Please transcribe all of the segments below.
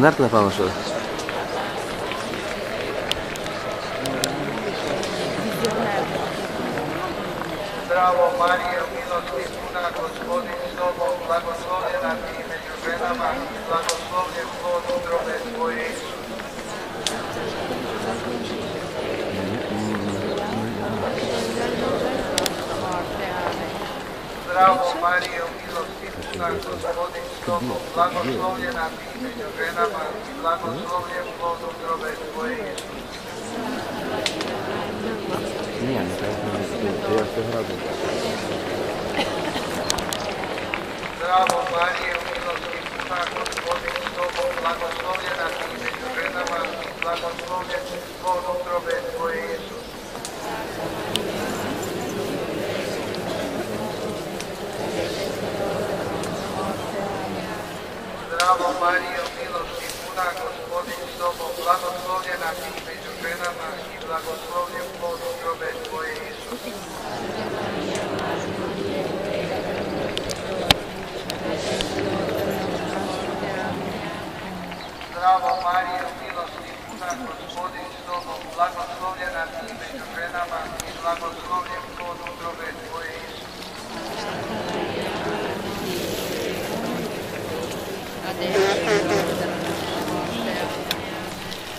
να έρθει να πάμε σε όλα. Zdravo Marijo, milosti puna, Gospodin s tobom, blagoslovljena ti među ženama i blagoslovljen plod utrobe tvoje, Isus. Zdravo Marijo, milosti puna, Gospodin s tobom, blagoslovljena ti među ženama i blagoslovljen plod utrobe tvoje, Isus. Μία, μετά αυτό γράφει. Zdravo Marijo, milosti puna, Gospodin s tobom, blagoslovljena ti među ženama i blagoslovljen plod utrobe tvoje, Isus. Zdravo Marijo, milosti puna, Gospodin s tobom, blagoslovljena ti među ženama i blagoslovljen plod utrobe tvoje, Isus. Zdravo Marijo, milosti puna, Gospodin s tobom, blagoslovljena ti među ženama i blagoslovljen plod utrobe tvoje, Isus.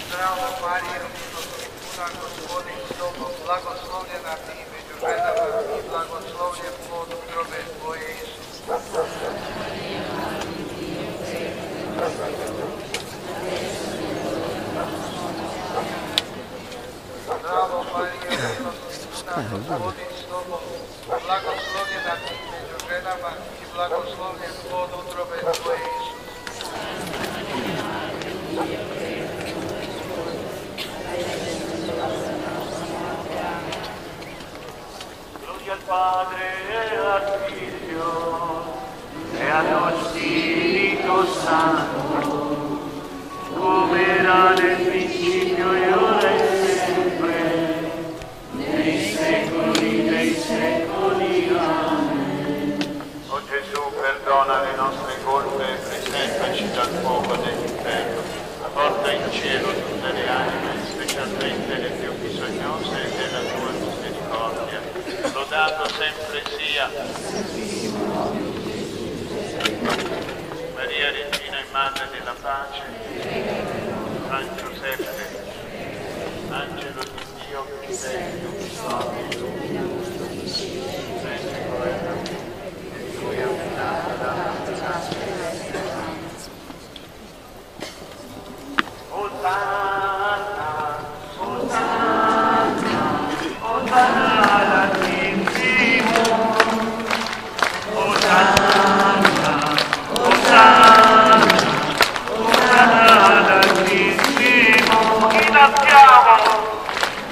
Zdravo Marijo, milosti puna, Gospodin s tobom, blagoslovljena ti među ženama i blagoslovljen plod utrobe tvoje, Isus. Zdravo Marijo, milosti puna, Gospodin s tobom, blagoslovljena ti među ženama i blagoslovljen plod utrobe tvoje, Isus. Gloria al Padre e al Figlio e allo Spirito Santo, come era nel principio e ora e sempre, nei secoli dei secoli. Amen. O Gesù, perdona le nostre colpe e preservaci dal fuoco dell'inferno. Porta in cielo tutte le anime, specialmente le più bisognose della tua misericordia. Lodato sempre sia Maria, Regina e Madre della Pace, San Giuseppe, Angelo di Dio, che sei più solito, sempre governo, e lui è un'altra dalla Hosanna, Hosanna, Hosanna all'Altissimo, Hosanna, Hosanna, Hosanna all'Altissimo.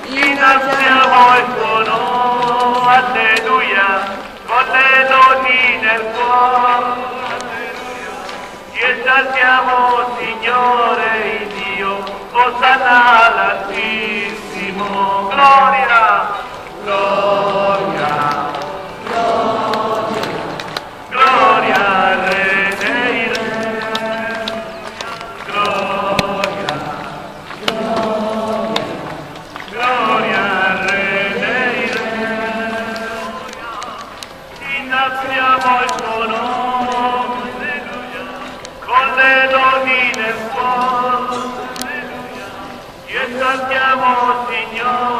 Innalziamo il tuo nome, alleluia, con le doni nel cuore, ti esaltiamo, Signore Dio, Hosanna all'Altissimo. Gloria, gloria, gloria, gloria al Re dei Re. Gloria, gloria, gloria al Re dei Re. Innalziamo il tuo nome, con le doni nel cuore, ti esaltiamo, Signore